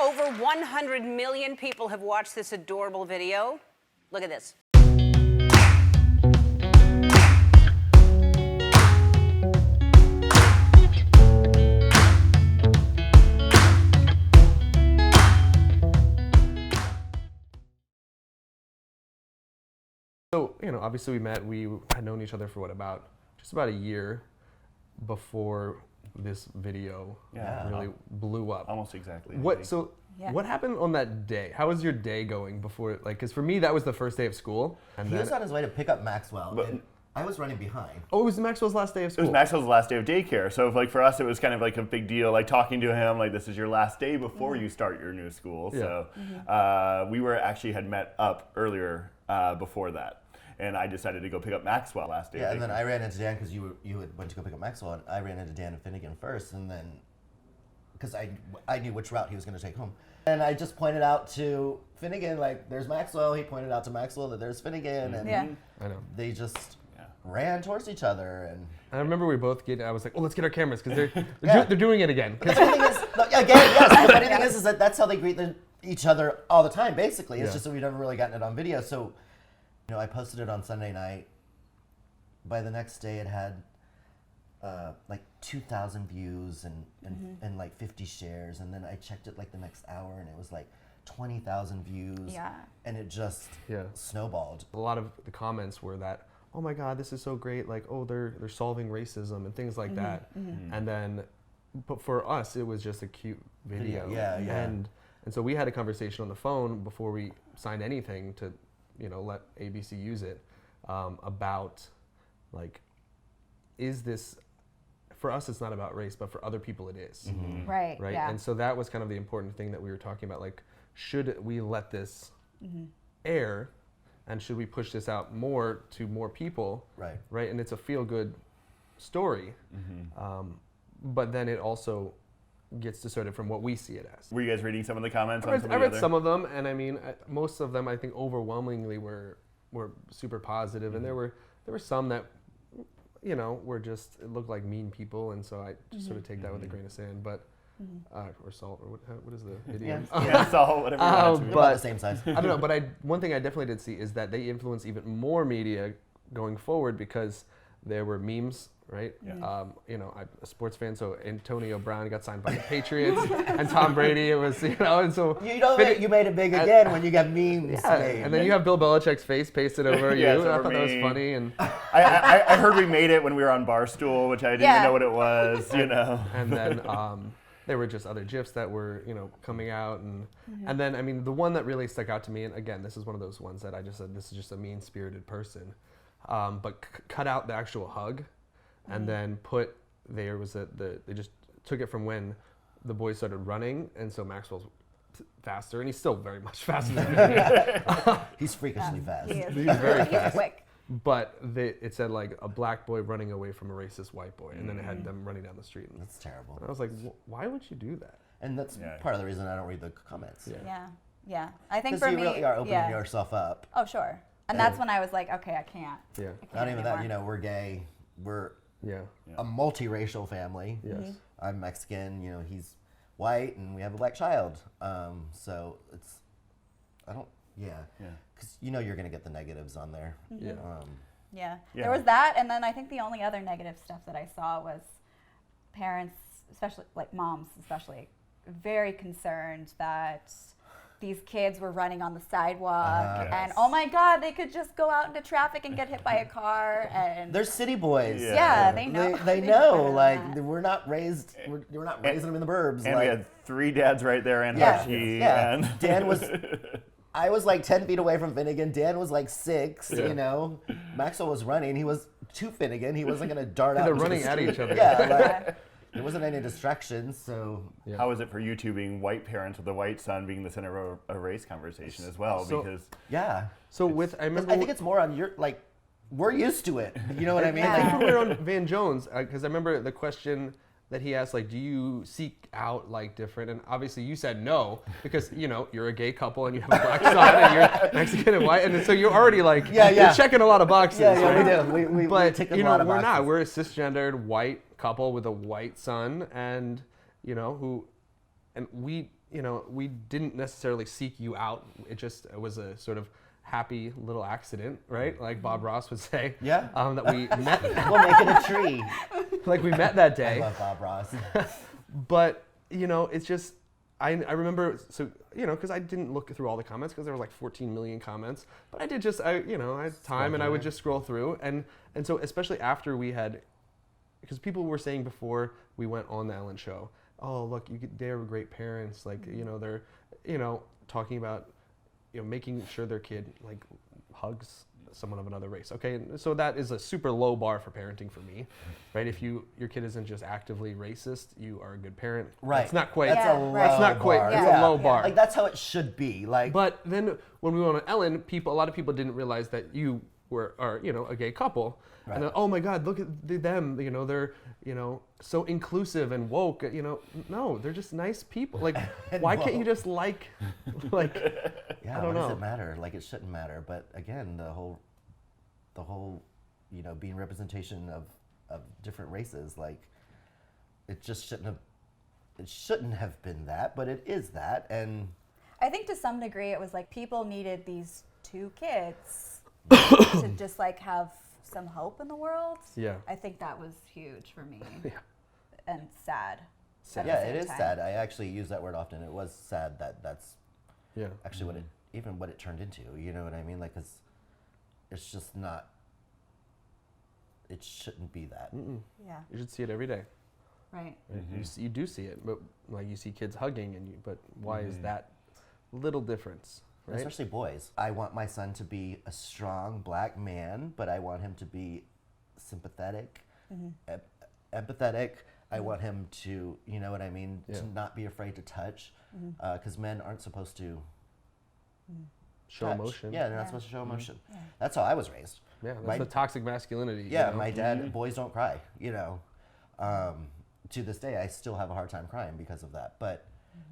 Over 100 million people have watched this adorable video. Look at this. So, obviously we met, we had known each other for just about a year before this video really blew up. Almost exactly. What happened on that day? How was your day going before, because for me, that was the first day of school. And he was on his way to pick up Maxwell, and I was running behind. Oh, it was Maxwell's last day of school? It was Maxwell's last day of daycare. So for us, it was kind of like a big deal, like talking to him, like this is your last day before you start your new school. Yeah. So we had met up earlier before that. And I decided to go pick up Maxwell last day. Yeah, and then I ran into Dan because you had went to go pick up Maxwell, and I ran into Dan and Finnegan first, and then because I knew which route he was going to take home, and I just pointed out to Finnegan like, "There's Maxwell." He pointed out to Maxwell that there's Finnegan, and I know they just ran towards each other, and I remember we both I was like, "Oh, let's get our cameras because they're doing it again." The funny thing is, the funny thing is that that's how they greet each other all the time. Basically, it's just that we've never really gotten it on video, so. I posted it on Sunday night. By the next day, it had like 2,000 views and like 50 shares. And then I checked it like the next hour, and it was like 20,000 views. Yeah. And it just snowballed. A lot of the comments were that, "Oh my God, this is so great! Like, oh, they're solving racism and things like that." And then, but for us, it was just a cute video. Yeah. And so we had a conversation on the phone before we signed anything to. Let ABC use it, about, like, is this, for us it's not about race, but for other people it is. Right, yeah. And so that was kind of the important thing that we were talking about, like, should we let this air, and should we push this out more to more people? Right? And it's a feel-good story, but then it also gets distorted from what we see it as. Were you guys reading some of the comments? I read some of them, and I mean, most of them I think overwhelmingly were super positive, and there were some that were just, it looked like mean people, and so I just sort of take that with a grain of sand, but or salt, or what is the idiom? Salt, whatever. You want to but about the same size. I don't know, but one thing I definitely did see is that they influence even more media going forward because there were memes. Right? I'm a sports fan, so Antonio Brown got signed by the Patriots, and Tom Brady, it was, and so... You made it big again when you got memes made. And then you have Bill Belichick's face pasted over you, and I thought that was funny, and... I heard we made it when we were on Barstool, which I didn't even know what it was, And then there were just other GIFs that were, coming out, and then, I mean, the one that really stuck out to me, and again, this is one of those ones that I just said, this is just a mean-spirited person, but cut out the actual hug, and then they just took it from when the boys started running, and so Maxwell's faster, and he's still very much faster than me. He's freakishly fast. He is. He's very fast. He's quick. But it said like a black boy running away from a racist white boy, and then it had them running down the street. And that's terrible. And I was like, why would you do that? And that's part of the reason I don't read the comments. Yeah. I think for me, you really are opening yourself up. Oh, sure. And that's when I was like, okay, I can't. Yeah. I can't Not even anymore. that. We're gay. We're a multiracial family. Yes. I'm Mexican, he's white, and we have a black child. So it's, because you're going to get the negatives on there. Yeah. There was that, and then I think the only other negative stuff that I saw was parents, especially, like moms especially, very concerned that these kids were running on the sidewalk, and oh my God, they could just go out into traffic and get hit by a car. And they're city boys. Yeah, they know. They know. Like we're not raising them in the burbs. And we had 3 dads right there, and Hutchie. And Dan was. I was like 10 feet away from Finnegan. Dan was like 6. Maxwell was running. He was to Finnegan. He wasn't going to dart out. They're running at each other. There wasn't any distractions, so... Yeah. How is it for you two being white parents with a white son being the center of a race conversation as well? Because So I remember... I think it's more on your, like, we're used to it. You know what I mean? Like when we were on Van Jones, because I remember the question that he asked, like, do you seek out, like, different? And obviously you said no, because, you're a gay couple and you have a black son and you're Mexican and white. And so you're already, like, you're checking a lot of boxes. Yeah, we do. But, we tick a lot of we're boxes. not. We're a cisgendered white couple with a white son, and we you know, we didn't necessarily seek you out. It was a sort of happy little accident, right? Like Bob Ross would say. Yeah. That we met. We'll make it a tree. Like we met that I day. love Bob Ross. But, you know, it's just, I remember, so, you know, because I didn't look through all the comments because there were like 14 million comments. But I did just, I had time and I would just scroll through. And so especially after we had, because people were saying before we went on the Ellen show, oh, look, they're great parents. Like, you know, they're, you know, talking about, you know, making sure their kid like hugs someone of another race. Okay, and so that is a super low bar for parenting for me, right? If your kid isn't just actively racist, you are a good parent. Right. It's not quite. That's Yeah, a low right. It's not quite. bar. It's Yeah. a low bar. Like that's how it should be. Like, But then when we went on Ellen, a lot of people didn't realize that you are, you know, a gay couple. Right. And then, oh my God, look at them. You know, they're, you know, so inclusive and woke. You know, no, they're just nice people. Like, why can't you woke. just like, yeah, I don't what know. does it matter? Like, it shouldn't matter. But again, the whole, you know, being representation of different races, like, it just shouldn't have been that, but it is that. And I think to some degree it was like people needed these 2 kids to just like have some hope in the world. Yeah. I think that was huge for me. Yeah. And sad. at the yeah, same it is time. sad. I actually use that word often. It was sad that that's Yeah. actually what it turned into. You know what I mean? Like, it's just not. It shouldn't be that. Yeah, You should see it every day. right. You do see it, but like you see kids hugging, but why is that little difference, right? Especially boys. I want my son to be a strong black man, but I want him to be sympathetic, empathetic. I want him to, you know what I mean, Yeah. to not be afraid to touch, because men aren't supposed to Show touch. emotion. Yeah, they're not Yeah. supposed to show emotion. That's how I was raised. Yeah, that's My- the toxic masculinity. Yeah, you know? my dad, boys don't cry, you know. To this day, I still have a hard time crying because of that. But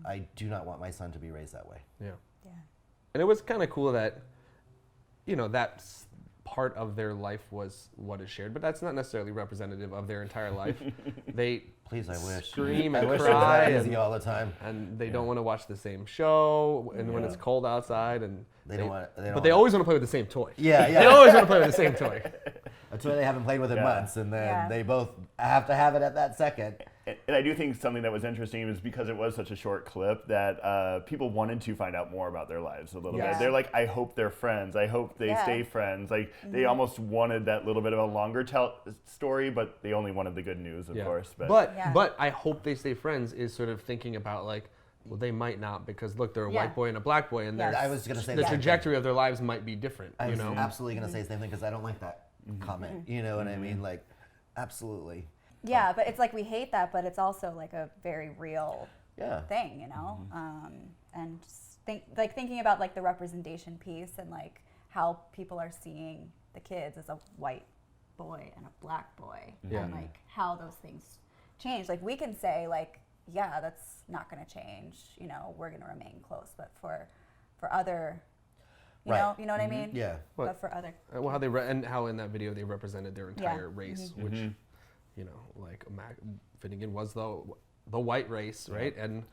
I do not want my son to be raised that way. Yeah. Yeah. And it was kind of cool that, you know, that part of their life was what is shared, but that's not necessarily representative of their entire life. They Please, I wish. scream I and wish it was cry, that easy and, all the time. and they don't want to watch the same show, and when it's cold outside, and They don't want. but they always want to play with the same toy. Yeah, They yeah. always want to play with the same toy. That's why they haven't played with it Yeah. months, and then Yeah. they both have to have it at that second. And I do think something that was interesting is because it was such a short clip that people wanted to find out more about their lives a little Yeah. bit. They're like, I hope they're friends. I hope they Yeah. stay friends. Like they almost wanted that little bit of a longer story, but they only wanted the good news, of course. But Yeah. I hope they stay friends is sort of thinking about like, well, they might not because look, they're a Yeah. white boy and a black boy, and Yes. their I was gonna say the the same thing. trajectory of their lives might be different. I You was know, absolutely gonna say the same thing because I don't like that comment. You know what I mean? Like, absolutely. Yeah, but it's like we hate that, but it's also like a very real Yeah. thing, you know. And just thinking about like the representation piece and like how people are seeing the kids as a white boy and a black boy, Yeah. and like how those things change. Like we can say like, yeah, that's not going to change. You know, we're going to remain close. But for other, you Right. know what I mean? Yeah. What? But for other, well, and how in that video they represented their entire race, which, you know, like Finnegan was the white race, right, and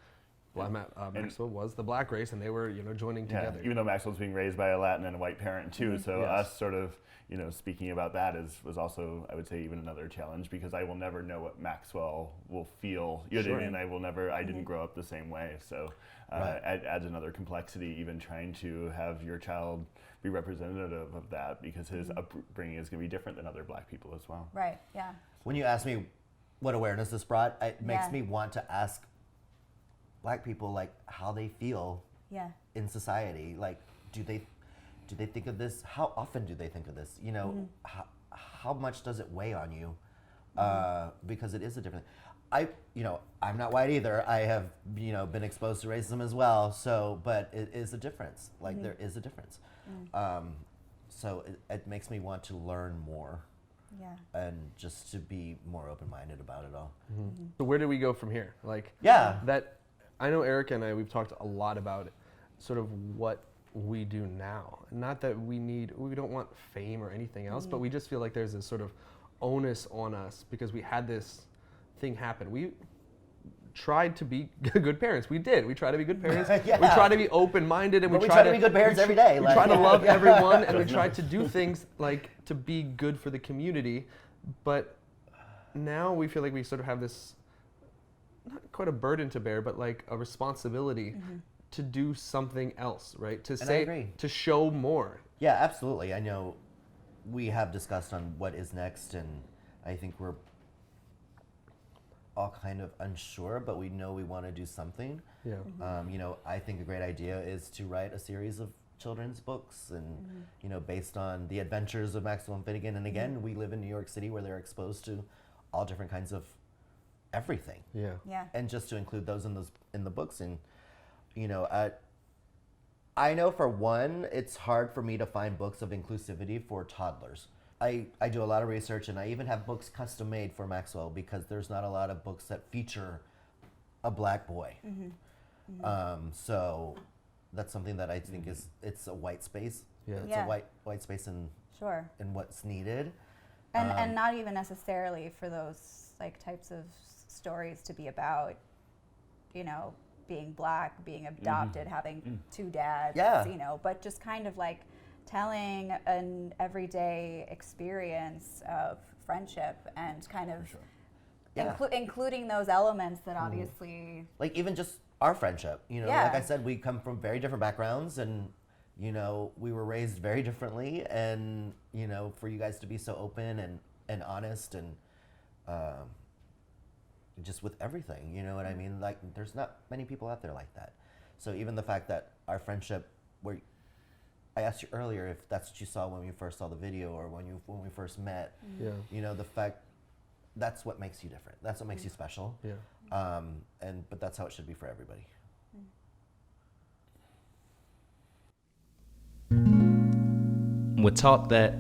Maxwell was the black race, and they were, you know, joining Yeah, together. even though Maxwell's being raised by a Latin and a white parent too, so Yes. us sort of, you know, speaking about that was also, I would say, even another challenge because I will never know what Maxwell will feel. You know what I mean? I will never. I didn't grow up the same way, so Right. it adds another complexity. Even trying to have your child be representative of that because his upbringing is going to be different than other Black people as well. right? Yeah. When you ask me what awareness this brought, it makes Yeah. me want to ask Black people like how they feel Yeah. in society. Like, do they think of this? How often do they think of this? You know, how much does it weigh on you? Because it is a different. I'm not white either. I have, you know, been exposed to racism as well. So, but it is a difference. Like there is a difference. So it makes me want to learn more Yeah. and just to be more open-minded about it all. So where do we go from here? Like, Yeah. that I know Erica and we've talked a lot about sort of what we do now. Not that we don't want fame or anything else, but we just feel like there's this sort of onus on us because we had this thing happen. We tried to be good parents. We did. We try to be good parents. Yeah. We try to be open-minded, and But we try to be good parents every day. We like- try to love everyone, and we try to do things like to be good for the community. But now we feel like we sort of have this, not quite a burden to bear, but like a responsibility to do something else, right? To I agree. to show more. Yeah, absolutely. I know we have discussed on what is next, and I think we're all kind of unsure, but we know we want to do something. Yeah. You know, I think a great idea is to write a series of children's books and, you know, based on the adventures of Maxwell and Finnegan. And again, we live in New York City where they're exposed to all different kinds of everything. Yeah. Yeah. And just to include those in the books. And, you know, I know for one, it's hard for me to find books of inclusivity for toddlers. I do a lot of research, and I even have books custom made for Maxwell because there's not a lot of books that feature a black boy. So that's something that I think it's a white space. Yeah. It's Yeah. a white space in what's needed. And not even necessarily for those like types of stories to be about, you know, being black, being adopted, having two dads, Yeah. you know, but just kind of like telling an everyday experience of friendship and kind of Yeah. including those elements that obviously Like even just our friendship, you know, Yeah. like I said, we come from very different backgrounds, and you know, we were raised very differently, and you know, for you guys to be so open and honest and just with everything, you know what I mean? Like there's not many people out there like that. So even the fact that our friendship, where I asked you earlier if that's what you saw when you first saw the video or when we first met, Yeah. you know, the fact that's what makes you different. That's what makes you special. Yeah. But that's how it should be for everybody. We're taught that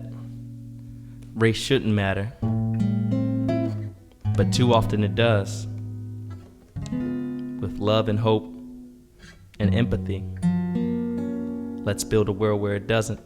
race shouldn't matter, but too often it does. With love and hope and empathy, let's build a world where it doesn't.